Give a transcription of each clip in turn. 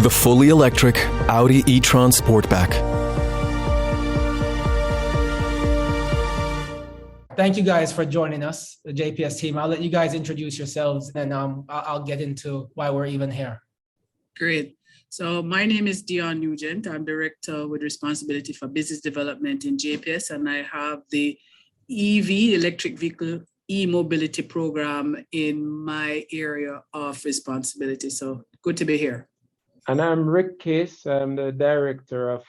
The fully electric Audi e-tron Sportback. Thank you guys for joining us, the JPS team. I'll let you guys introduce yourselves, and I'll get into why we're even here. Great. So my name is Dion Nugent. I'm Director with responsibility for business development in JPS, and I have the EV, electric vehicle e-mobility program in my area of responsibility. So good to be here. And I'm Rick Case. I'm the Director of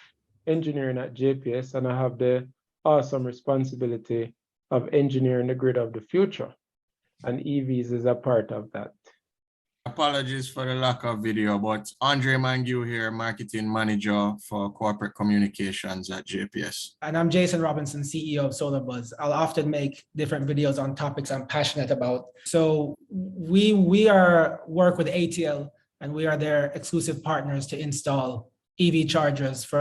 Engineering at JPS, and I have the awesome responsibility of engineering the grid of the future. And EVs is a part of that. Apologies for the lack of video, but Andre Mangue here, Marketing Manager for Corporate Communications at JPS. And I'm Jason Robinson, CEO of SolarBuzz. I'll often make different videos on topics I'm passionate about. So we work with ATL, and we are their exclusive partners to install EV chargers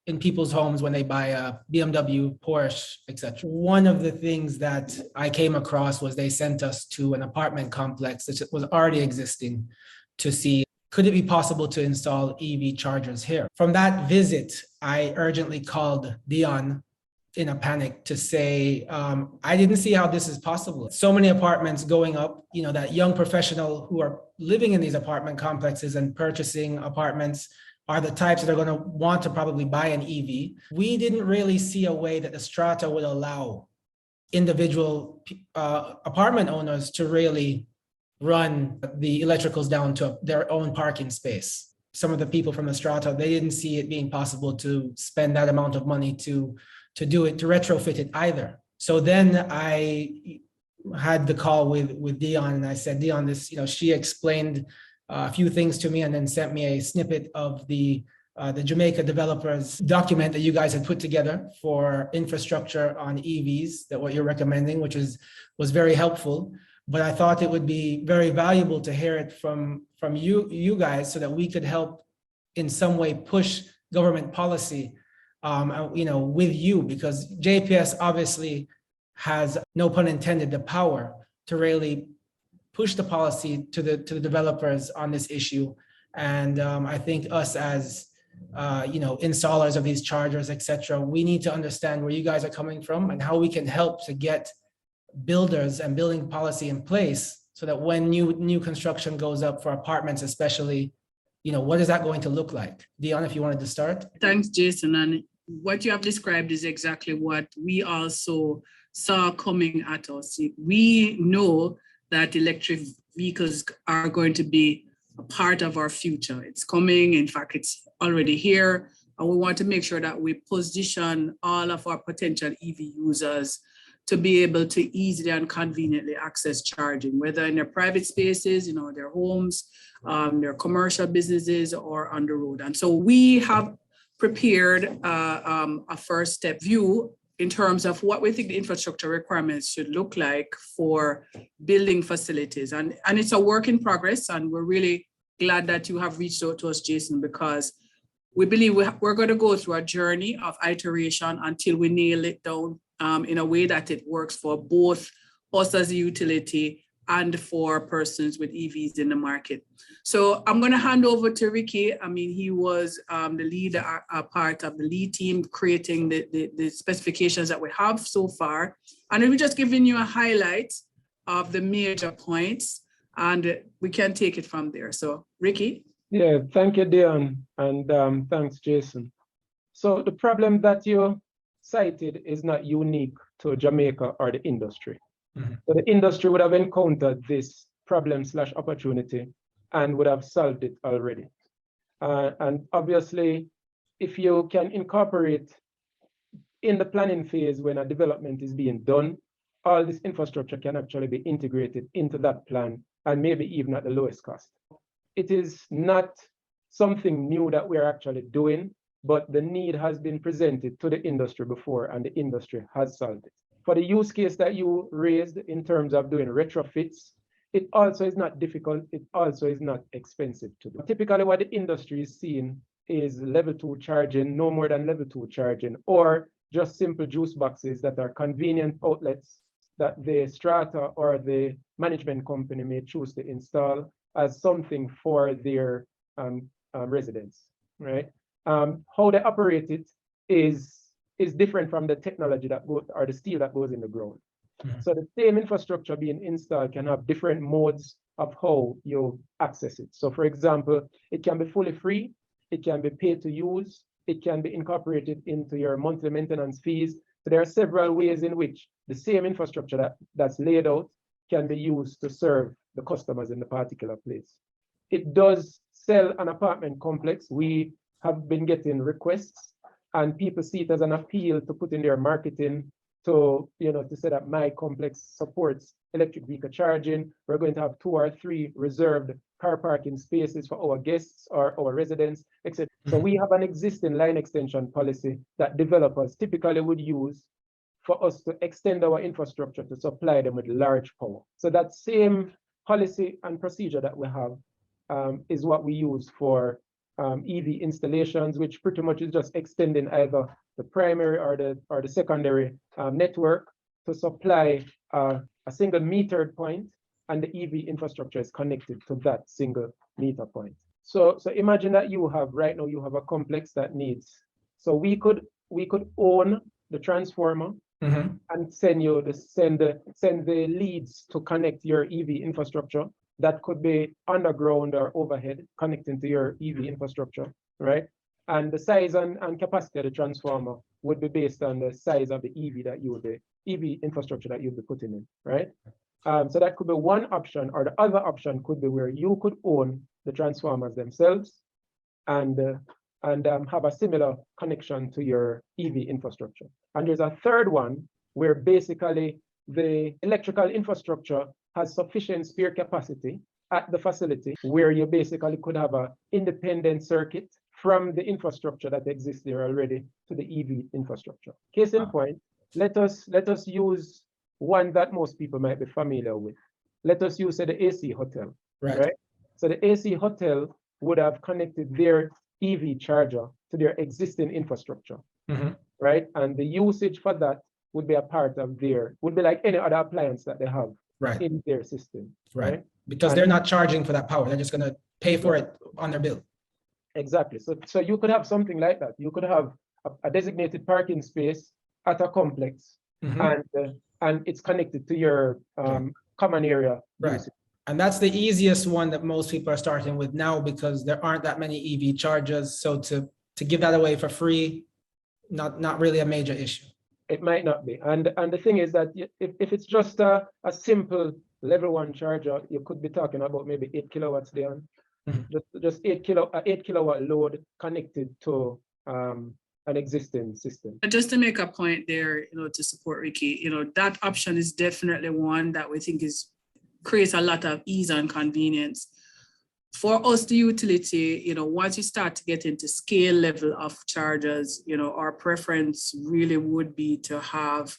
in people's homes when they buy a BMW, Porsche, etc. One of the things that I came across was they sent us to an apartment complex that was already existing to see, could it be possible to install EV chargers here? From that visit, I urgently called Dion in a panic to say, I didn't see how this is possible. So many apartments going up, that young professional who are living in these apartment complexes and purchasing apartments are the types that are going to want to probably buy an EV. We didn't really see a way that the strata would allow individual apartment owners to really run the electricals down to their own parking space. Some of the people from the strata, they didn't see it being possible to spend that amount of money to do it, to retrofit it either. So then I had the call with Dion, and I said, Dion, this, she explained a few things to me and then sent me a snippet of the Jamaica developers document that you guys had put together for infrastructure on EVs, that what you're recommending, which was very helpful. But I thought it would be very valuable to hear it from you guys, so that we could help in some way push government policy, with you, because JPS obviously has, no pun intended, the power to really push the policy to the developers on this issue. And I think us as installers of these chargers, etc., we need to understand where you guys are coming from and how we can help to get builders and building policy in place, so that when new construction goes up for apartments especially, what is that going to look like? Dion, if you wanted to start. Thanks, Jason. And what you have described is exactly what we also saw coming at us. We know that electric vehicles are going to be a part of our future. It's coming. In fact, it's already here. And we want to make sure that we position all of our potential EV users to be able to easily and conveniently access charging, whether in their private spaces, their homes, their commercial businesses, or on the road. And so we have prepared a first step view in terms of what we think the infrastructure requirements should look like for building facilities. And it's a work in progress, and we're really glad that you have reached out to us, Jason, because we believe we're going to go through a journey of iteration until we nail it down in a way that it works for both us as a utility and for persons with EVs in the market. So I'm going to hand over to Ricky. He was the lead, part of the lead team creating the specifications that we have so far. And we're just giving you a highlight of the major points, and we can take it from there. So Ricky. Yeah, thank you, Dion, and thanks, Jason. So the problem that you cited is not unique to Jamaica or the industry. Mm-hmm. So the industry would have encountered this problem/opportunity and would have solved it already. And obviously, if you can incorporate in the planning phase when a development is being done, all this infrastructure can actually be integrated into that plan, and maybe even at the lowest cost. It is not something new that we're actually doing, but the need has been presented to the industry before, and the industry has solved it. For the use case that you raised in terms of doing retrofits, it also is not difficult. It also is not expensive to do. Typically, what the industry is seeing is level 2 charging, no more than level 2 charging, or just simple juice boxes that are convenient outlets that the strata or the management company may choose to install as something for their residence, right? How they operate it is different from the technology that goes, or the steel that goes in the ground. So the same infrastructure being installed can have different modes of how you access it. So for example, it can be fully free, it can be paid to use, it can be incorporated into your monthly maintenance fees. So there are several ways in which the same infrastructure that's laid out can be used to serve the customers in the particular place. It does sell an apartment complex. We have been getting requests and people see it as an appeal to put in their marketing to, to say that my complex supports electric vehicle charging. We're going to have 2 or 3 reserved car parking spaces for our guests or our residents, etc. So we have an existing line extension policy that developers typically would use for us to extend our infrastructure to supply them with large power. So that same policy and procedure that we have is what we use for EV installations, which pretty much is just extending either the primary or the secondary network to supply a single metered point, and the EV infrastructure is connected to that single meter point. So imagine that you have right now, you have a complex that needs, so we could own the transformer and send the leads to connect your EV infrastructure. That could be underground or overhead connecting to your EV infrastructure, right? And the size and capacity of the transformer would be based on the size of the EV infrastructure that you'll be putting in, right? So that could be one option, or the other option could be where you could own the transformers themselves and have a similar connection to your EV infrastructure. And there's a third one where basically the electrical infrastructure has sufficient spare capacity at the facility where you basically could have an independent circuit from the infrastructure that exists there already to the EV infrastructure. Case in point, let us use one that most people might be familiar with. Let us use the AC hotel, right? So the AC hotel would have connected their EV charger to their existing infrastructure, right? And the usage for that would be a part of would be like any other appliance that they have in their system, right? Because they're not charging for that power. They're just going to pay for it on their bill. Exactly. So you could have something like that. You could have a designated parking space at a complex, and it's connected to your common area. Right. And that's the easiest one that most people are starting with now, because there aren't that many EV chargers. So to give that away for free, not really a major issue. It might not be. And the thing is that if it's just a simple level 1 charger, you could be talking about maybe 8 kilowatts there. Just 8 kilowatt load connected to an existing system. Just to make a point there, to support Ricky, that option is definitely one that we think creates a lot of ease and convenience. For us, the utility, once you start to get into scale level of chargers, our preference really would be to have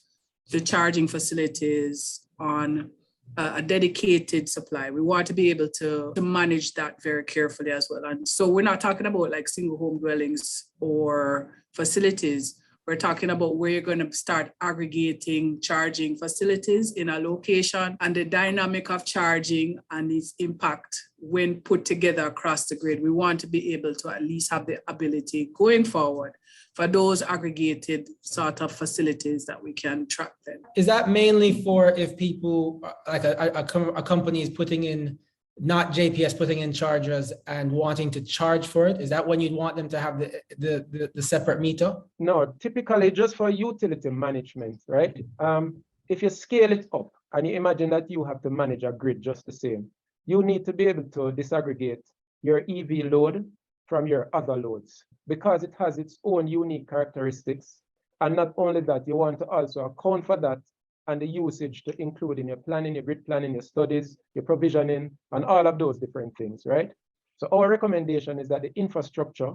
the charging facilities on a dedicated supply. We want to be able to manage that very carefully as well. And so we're not talking about like single home dwellings or facilities. We're talking about where you're going to start aggregating charging facilities in a location, and the dynamic of charging and its impact when put together across the grid. We want to be able to at least have the ability going forward for those aggregated sort of facilities that we can track them. Is that mainly for if people, like a company is putting in, not JPS putting in chargers and wanting to charge for it? Is that when you'd want them to have the separate meter? No, typically just for utility management, right? If you scale it up and you imagine that you have to manage a grid just the same, you need to be able to disaggregate your EV load from your other loads because it has its own unique characteristics. And not only that, you want to also account for that and the usage to include in your planning, your grid planning, your studies, your provisioning, and all of those different things, right? So our recommendation is that the infrastructure,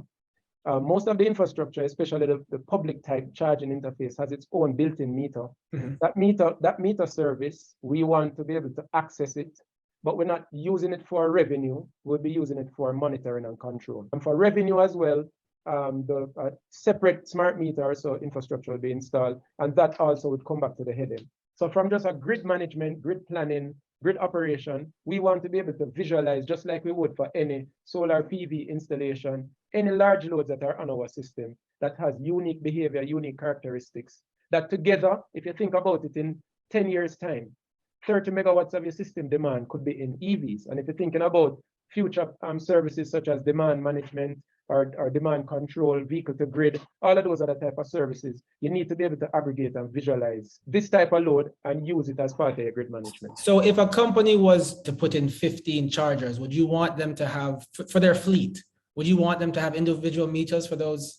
most of the infrastructure, especially the public type charging interface, has its own built-in meter. That meter service, we want to be able to access it, but we're not using it for revenue. We'll be using it for monitoring and control. And for revenue as well, the separate smart meter, so infrastructure will be installed, and that also would come back to the head end. So from just a grid management, grid planning, grid operation, we want to be able to visualize, just like we would for any solar PV installation, any large loads that are on our system that has unique behavior, unique characteristics, that together, if you think about it in 10 years' time, 30 megawatts of your system demand could be in EVs. And if you're thinking about future services such as demand management or demand control, vehicle to grid, all of those are the type of services. You need to be able to aggregate and visualize this type of load and use it as part of your grid management. So if a company was to put in 15 chargers, would you want them to have, for their fleet, would you want them to have individual meters for those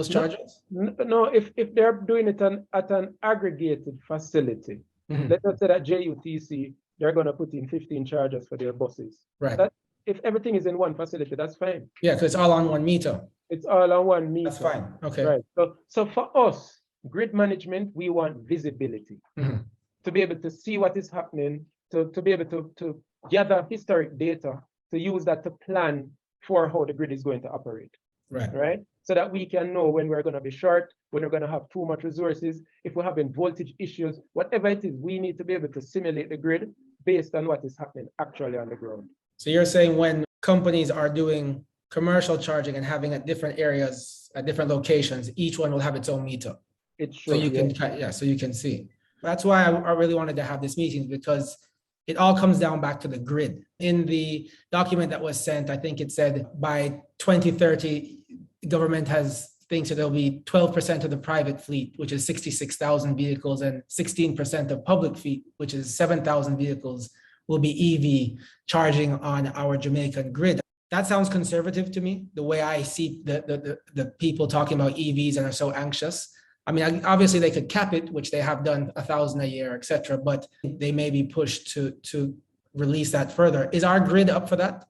chargers? No, if they're doing it at an aggregated facility, let us say that JUTC, they're going to put in 15 chargers for their buses. Right. If everything is in one facility, that's fine. Yeah, because it's all on one meter. It's all on one meter. That's fine. Okay. Right. So for us, grid management, we want visibility to be able to see what is happening, to be able to gather historic data, to use that to plan for how the grid is going to operate. Right. So that we can know when we're going to be short, when we're going to have too much resources, if we're having voltage issues, whatever it is, we need to be able to simulate the grid based on what is happening actually on the ground. So you're saying when companies are doing commercial charging and having at different areas, at different locations, each one will have its own meter. It should, so you can, so you can see. That's why I really wanted to have this meeting, because it all comes down back to the grid. In the document that was sent, I think it said by 2030, government thinks that there'll be 12% of the private fleet, which is 66,000 vehicles, and 16% of public fleet, which is 7,000 vehicles, will be EV charging on our Jamaican grid. That sounds conservative to me, the way I see the people talking about EVs and are so anxious. I mean, obviously they could cap it, which they have done 1,000 a year, et cetera, but they may be pushed to release that further. Is our grid up for that?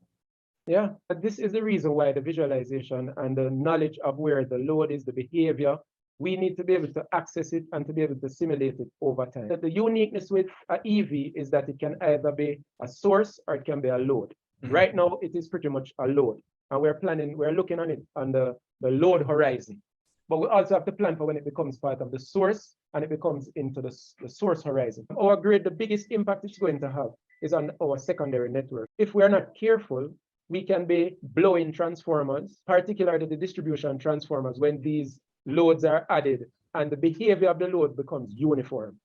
Yeah, but this is the reason why the visualization and the knowledge of where the load is, the behavior, we need to be able to access it and to be able to simulate it over time. The uniqueness with an EV is that it can either be a source or it can be a load. Right now, it is pretty much a load. And we're looking on it on the load horizon. But we also have to plan for when it becomes part of the source and it becomes into the source horizon. Our grid, the biggest impact it's going to have is on our secondary network. If we are not careful, we can be blowing transformers, particularly the distribution transformers, when these loads are added and the behavior of the load becomes uniform.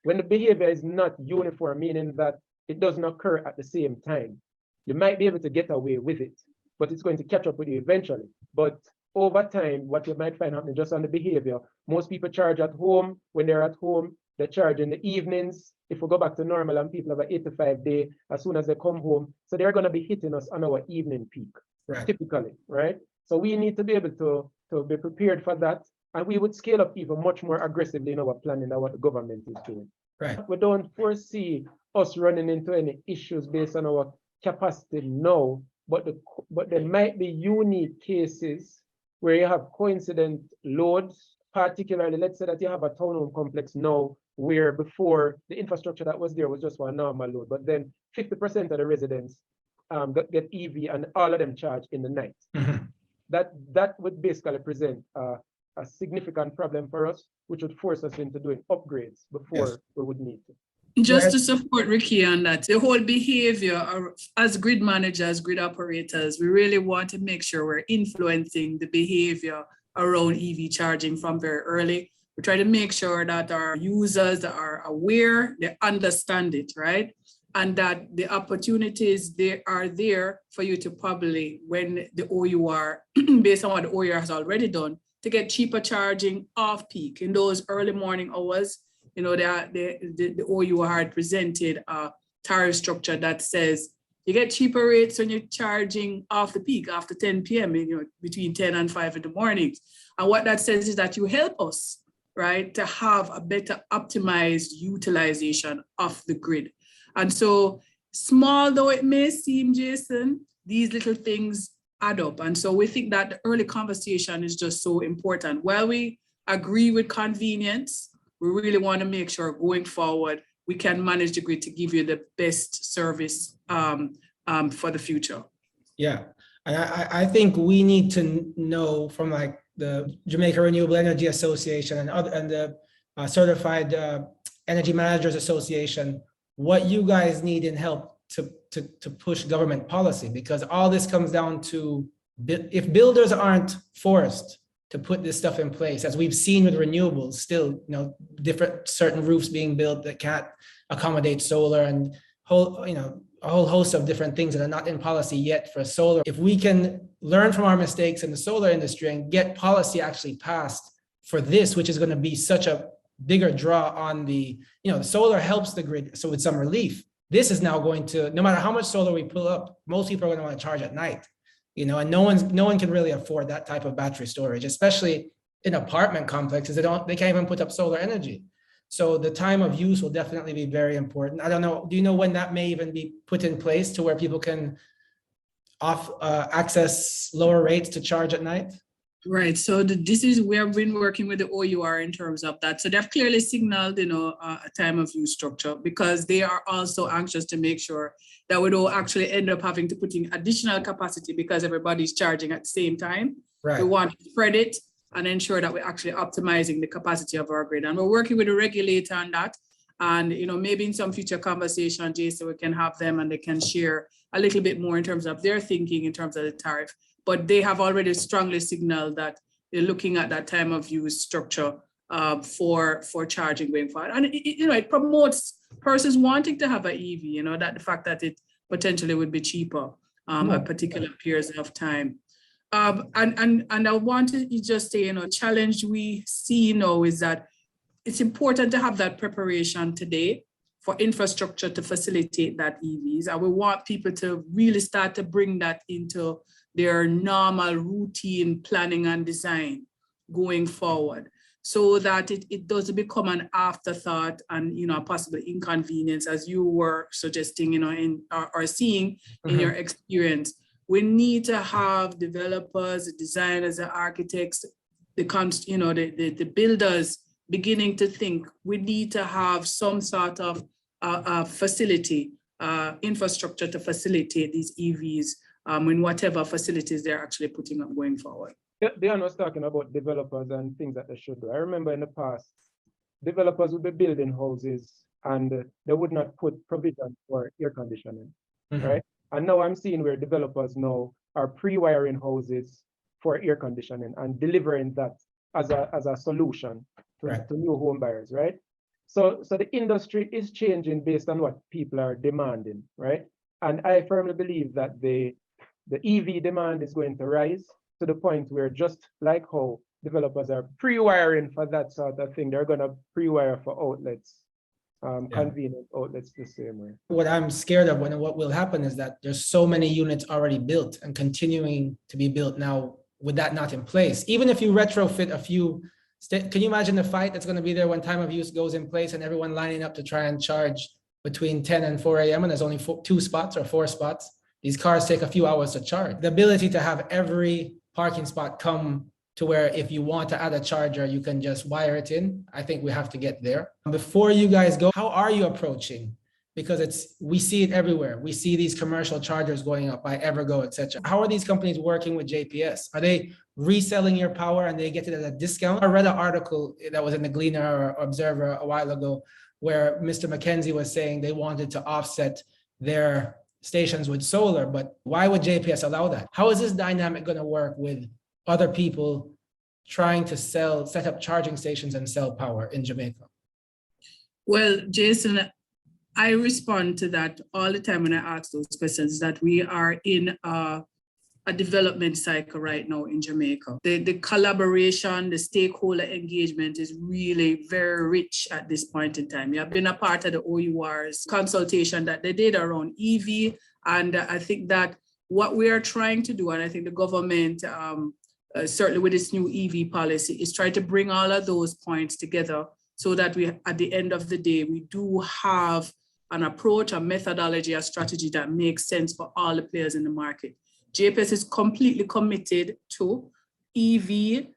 When the behavior is not uniform, meaning that it doesn't occur at the same time, you might be able to get away with it, but it's going to catch up with you eventually. But over time, what you might find happening just on the behavior, most people charge at home. When they're at home, they charge in the evenings. If we go back to normal and people have an 8 to 5 day, as soon as they come home, so they're going to be hitting us on our evening peak, typically, right? So we need to be able to be prepared for that. And we would scale up even much more aggressively in our planning than what the government is doing. Right. We don't foresee us running into any issues based on our capacity now, but there might be unique cases where you have coincident loads, particularly, let's say that you have a townhome complex now where before the infrastructure that was there was just for a normal load, but then 50% of the residents get EV and all of them charge in the night. That would basically present a significant problem for us, which would force us into doing upgrades before we would need to. Just to support Ricky on that, the whole behavior as grid managers, grid operators, we really want to make sure we're influencing the behavior around EV charging from very early. We try to make sure that our users are aware, they understand it, right? And that the opportunities they are there for you to probably, when the OUR, based on what the OUR has already done, to get cheaper charging off peak in those early morning hours. You know, the OUR had presented a tariff structure that says you get cheaper rates when you're charging off the peak after 10 p.m., you know, between 10 and 5 in the morning. And what that says is that you help us, right, to have a better optimized utilization of the grid. And so small though it may seem, Jason, these little things add up. And so we think that the early conversation is just so important. While we agree with convenience, we really want to make sure going forward, we can manage the grid to give you the best service for the future. Yeah, and I think we need to know from like the Jamaica Renewable Energy Association and the Certified Energy Managers Association, what you guys need in help to push government policy, because all this comes down to, if builders aren't forced to put this stuff in place, as we've seen with renewables, still, different certain roofs being built that can't accommodate solar, and a whole host of different things that are not in policy yet for solar. If we can learn from our mistakes in the solar industry and get policy actually passed for this, which is going to be such a bigger draw on the solar helps the grid, so with some relief. This is now going to, no matter how much solar we pull up, most people are going to want to charge at night, and no one can really afford that type of battery storage, especially in apartment complexes. They can't even put up solar energy. So the time of use will definitely be very important. I don't know, do you know when that may even be put in place to where people can access lower rates to charge at night? Right. So we have been working with the OUR in terms of that. So they've clearly signaled, a time of use structure, because they are also anxious to make sure that we don't actually end up having to put in additional capacity because everybody's charging at the same time. Right. We want to spread it and ensure that we're actually optimizing the capacity of our grid. And we're working with the regulator on that. And, maybe in some future conversation, Jason, we can have them and they can share a little bit more in terms of their thinking in terms of the tariff. But they have already strongly signaled that they're looking at that time of use structure for charging going forward. And it promotes persons wanting to have an EV, that the fact that it potentially would be cheaper at particular periods of time. And I wanted to just say, challenge we see now is that it's important to have that preparation today for infrastructure to facilitate that EVs. And we want people to really start to bring that into their normal routine planning and design going forward, so that it doesn't become an afterthought and, a possible inconvenience, as you were suggesting, or seeing in your experience. We need to have developers, the designers, the architects, the builders beginning to think we need to have some sort of facility, infrastructure to facilitate these EVs in whatever facilities they're actually putting up going forward. Dion was talking about developers and things that they should do. I remember in the past, developers would be building houses and they would not put provision for air conditioning, right? And now I'm seeing where developers now are pre-wiring houses for air conditioning and delivering that as a solution to new home buyers, right? So the industry is changing based on what people are demanding, right? And I firmly believe that the EV demand is going to rise to the point where, just like how developers are pre-wiring for that sort of thing, they're going to pre-wire for outlets, convenient outlets the same way. What I'm scared of what will happen is that there's so many units already built and continuing to be built now with that not in place. Even if you retrofit a few, can you imagine the fight that's going to be there when time of use goes in place and everyone lining up to try and charge between 10 and 4 a.m. and there's only 2 spots or 4 spots? These cars take a few hours to charge. The ability to have every parking spot come to where if you want to add a charger, you can just wire it in. I think we have to get there. Before you guys go, how are you approaching? Because we see it everywhere. We see these commercial chargers going up by Evergo, etc. How are these companies working with JPS? Are they reselling your power and they get it at a discount? I read an article that was in the Gleaner or Observer a while ago where Mr. McKenzie was saying they wanted to offset their stations with solar, but why would JPS allow that? How is this dynamic going to work with other people trying to set up charging stations and sell power in Jamaica? Well, Jason, I respond to that all the time when I ask those questions, that we are in a development cycle right now in Jamaica. The collaboration, the stakeholder engagement is really very rich at this point in time. You have been a part of the OUR's consultation that they did around EV. And I think that what we are trying to do, and I think the government, certainly with this new EV policy, is try to bring all of those points together so that we, at the end of the day, we do have an approach, a methodology, a strategy that makes sense for all the players in the market. JPS is completely committed to EV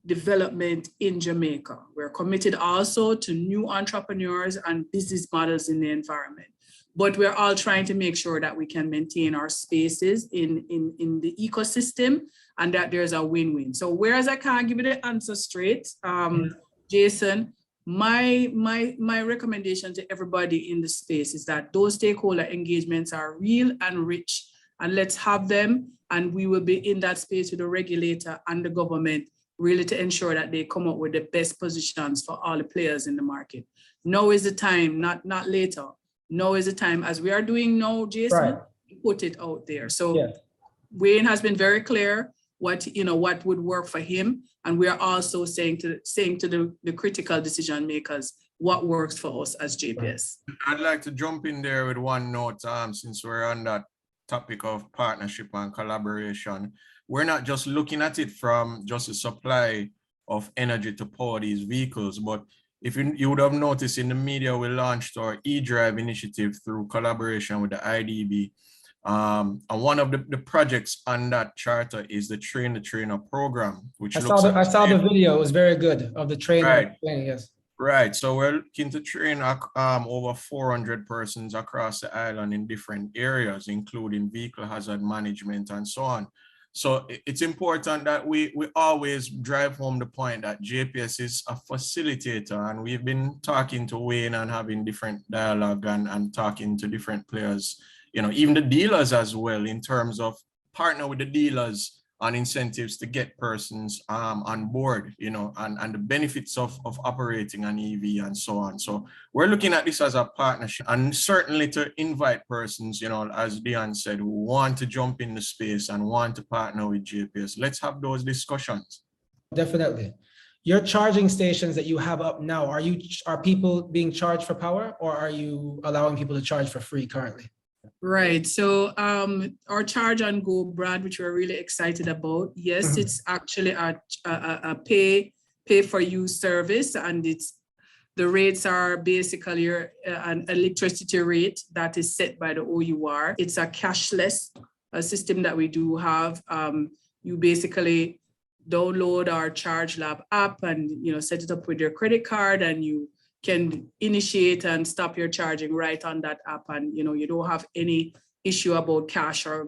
development in Jamaica. We're committed also to new entrepreneurs and business models in the environment. But we're all trying to make sure that we can maintain our spaces in the ecosystem and that there's a win-win. So whereas I can't give you the answer straight, Jason, My recommendation to everybody in the space is that those stakeholder engagements are real and rich, and let's have them, and we will be in that space with the regulator and the government, really to ensure that they come up with the best positions for all the players in the market. Now is the time, not later. Now is the time, as we are doing now, Jason, Right. put it out there. So Yeah. Wayne has been very clear what would work for him, and we are also saying to the critical decision makers what works for us as JPS. I'd like to jump in there with one note, since we're on that topic of partnership and collaboration. We're not just looking at it from just a supply of energy to power these vehicles, but if you would have noticed in the media, we launched our eDrive initiative through collaboration with the IDB. And one of the projects on that charter is the Train the Trainer program, which I saw the video. It was very good of the trainer. Right. Yes. Right. So we're looking to train over 400 persons across the island in different areas, including vehicle hazard management and so on. So it's important that we always drive home the point that JPS is a facilitator, and we've been talking to Wayne and having different dialogue and talking to different players, even the dealers as well, in terms of partner with the dealers on incentives to get persons on board, and the benefits of operating an EV and so on. So we're looking at this as a partnership, and certainly to invite persons, as Dion said, who want to jump in the space and want to partner with JPS. Let's have those discussions. Definitely. Your charging stations that you have up now, are people being charged for power, or are you allowing people to charge for free currently? Right. So our Charge and Go brand, which we're really excited about, yes, it's actually a pay for use service, and the rates are basically an electricity rate that is set by the OUR. It's a cashless system that we do have. You basically download our Charge Lab app and set it up with your credit card, and you can initiate and stop your charging right on that app, and you don't have any issue about cash or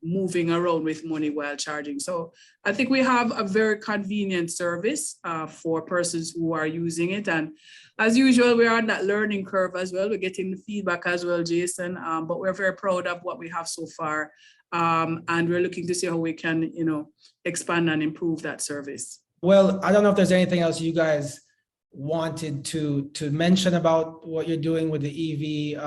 moving around with money while charging. So I think we have a very convenient service for persons who are using it, and as usual, we're on that learning curve as well. We're getting the feedback as well, Jason, but we're very proud of what we have so far, and we're looking to see how we can expand and improve that service. Well, I don't know if there's anything else you guys wanted to mention about what you're doing with the EV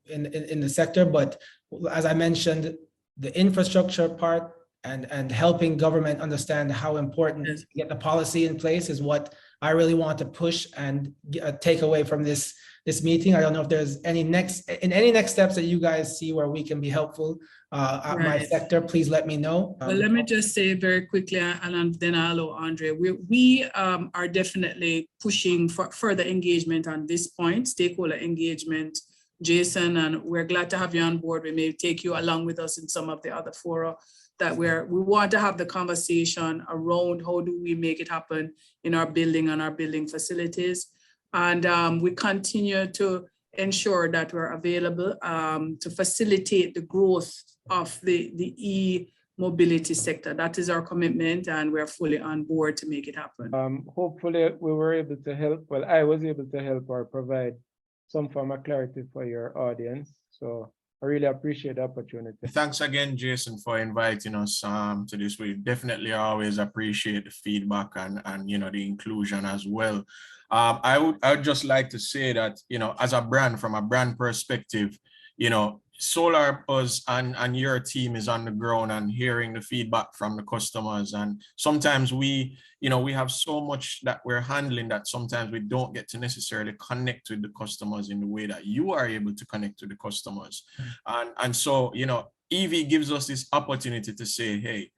in the sector, but as I mentioned, the infrastructure part and helping government understand how important to get the policy in place is what I really want to push and take away from this meeting. I don't know if there's any next steps that you guys see where we can be helpful at my sector. Please let me know. Well, let me just say very quickly, and then I'll allow Andre. We are definitely pushing for further engagement on this point, stakeholder engagement, Jason, and we're glad to have you on board. We may take you along with us in some of the other fora that we want to have the conversation around how do we make it happen in our building and our building facilities. And we continue to ensure that we're available to facilitate the growth of the e-mobility sector. That is our commitment, and we're fully on board to make it happen. Hopefully we were able to help. Well, I was able to help or provide some form of clarity for your audience. So I really appreciate the opportunity. Thanks again, Jason, for inviting us to this. We definitely always appreciate the feedback and the inclusion as well. I would just like to say that, as a brand, from a brand perspective, SolarBuzz and your team is on the ground and hearing the feedback from the customers. And sometimes we have so much that we're handling that sometimes we don't get to necessarily connect with the customers in the way that you are able to connect with the customers. And so, EV gives us this opportunity to say, hey,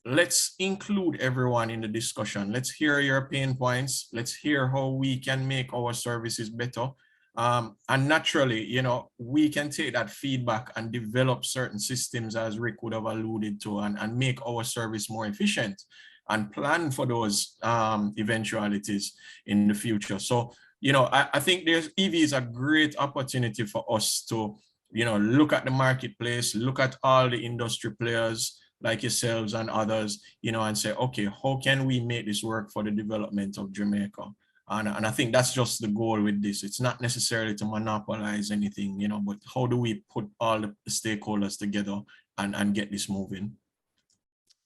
let's include everyone in the discussion. Let's hear your pain points. Let's hear how we can make our services better. And naturally, we can take that feedback and develop certain systems, as Rick would have alluded to, and make our service more efficient and plan for those eventualities in the future. So, I think EV is a great opportunity for us to, look at the marketplace, look at all the industry players like yourselves and others, and say, okay, how can we make this work for the development of Jamaica? And I think that's just the goal with this. It's not necessarily to monopolize anything, you know, but how do we put all the stakeholders together and get this moving?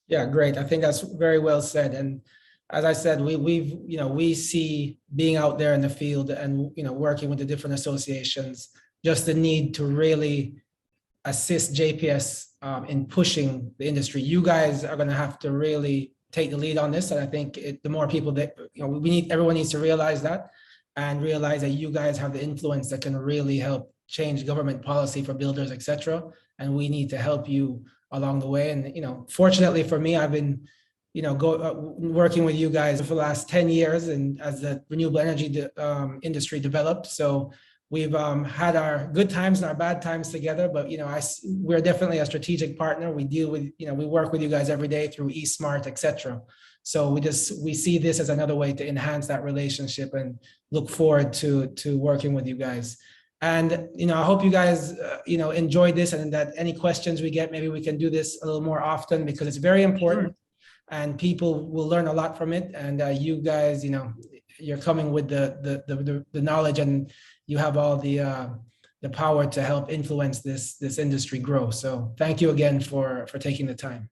Yeah, great. I think that's very well said. And as I said, we see being out there in the field and, working with the different associations, just the need to really assist JPS in pushing the industry. You guys are going to have to really take the lead on this. And I think the more people that, everyone needs to realize that and realize that you guys have the influence that can really help change government policy for builders, et cetera. And we need to help you along the way. And, fortunately for me, I've been, working with you guys for the last 10 years and as the renewable energy industry developed. So we've had our good times and our bad times together, but, we're definitely a strategic partner. We deal with, we work with you guys every day through eSmart, et cetera. So we see this as another way to enhance that relationship and look forward to working with you guys. And, I hope you guys, enjoy this and that any questions we get, maybe we can do this a little more often because it's very important and people will learn a lot from it. And you guys, you're coming with the knowledge and you have all the power to help influence this industry grow. So thank you again for taking the time.